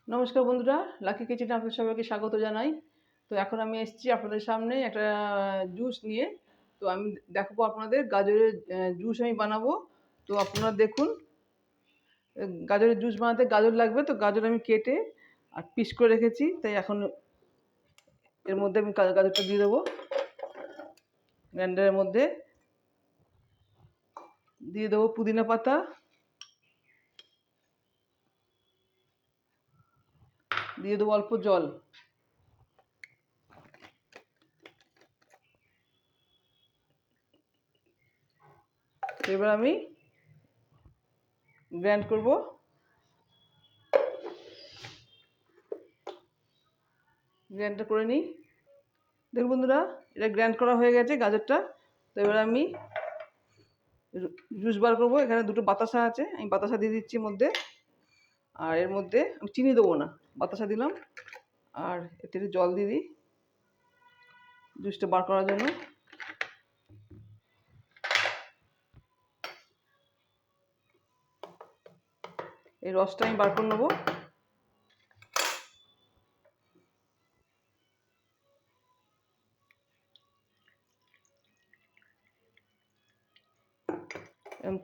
নমস্কার বন্ধুরা, লাকি কিচেনে আপনাদের সবাইকে স্বাগত জানাই। তো এখন আমি এসেছি আপনাদের সামনে একটা জুস নিয়ে। তো আমি দেখাবো আপনাদের গাজরের জুস আমি বানাবো। তো আপনারা দেখুন, গাজরের জুস বানাতে গাজর লাগবে। তো গাজর আমি কেটে আর পিস করে রেখেছি। তাই এখন এর মধ্যে আমি গাজরটা দিয়ে দেবো গ্রাইন্ডারের মধ্যে। দিয়ে দেবো পুদিনা পাতা, দিয়ে দেবো অল্প জল। এবার আমি গ্রাইন্ড করবো। গ্রাইন্ডটা করে নিই। দেখুন বন্ধুরা, এটা গ্রাইন্ড করা হয়ে গেছে গাজরটা। তো এবার আমি জুস বার করবো। এখানে দুটো বাতাসা আছে, আমি বাতাসা দিয়ে দিচ্ছি মধ্যে। আর এর মধ্যে আমি চিনি দেবো না, বাতাসা দিলাম। আর এতে একটু জল দিয়ে দিই জুসটা বার করার জন্য। এই রসটা আমি বার করে নেবো।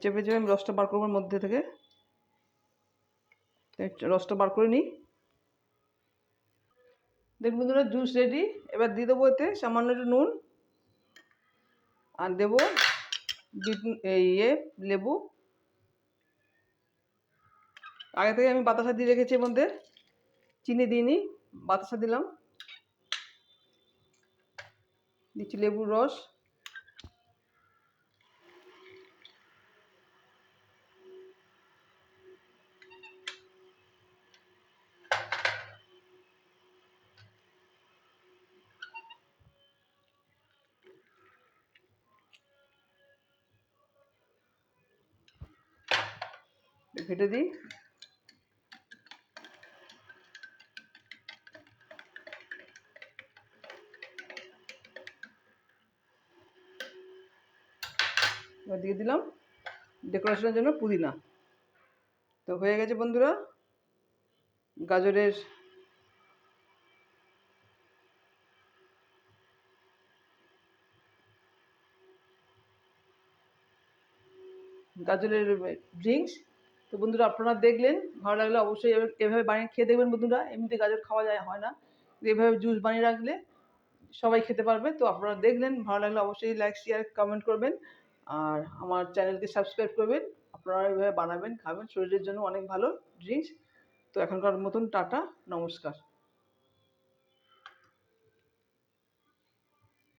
চেপে চেপে আমি রসটা বার করবো মধ্যে থেকে। রসটা বার করে নিই। দেখুন বন্ধুরা, জুস রেডি। এবার দিয়ে দেবো এতে সামান্য একটু নুন, আর দেবো লেবু। আগে থেকে আমি বাতাসা দিয়ে রেখেছি, এর মধ্যে চিনি দিইনি, বাতাসা দিলাম। দিচ্ছি লেবুর রস। ফেটে দিই। এবার দিয়ে দিলাম ডেকোরেশনের জন্য পুদিনা। তো হয়ে গেছে বন্ধুরা গাজরের ড্রিঙ্কস। তো বন্ধুরা, আপনারা দেখলেন, ভালো লাগলে অবশ্যই এভাবে বানিয়ে খেয়ে দেখবেন বন্ধুরা। এমনিতে গাজর খাওয়া হয় না, এভাবে জুস বানিয়ে রাখলে সবাই খেতে পারবে। তো আপনারা দেখলেন, ভালো লাগলে অবশ্যই লাইক, শেয়ার, কমেন্ট করবেন। আর আমার চ্যানেলকে সাবস্ক্রাইব করবেন। আপনারা এভাবে বানাবেন, খাবেন, শরীরের জন্য অনেক ভালো ড্রিঙ্কস। তো এখনকার মতন টাটা, নমস্কার।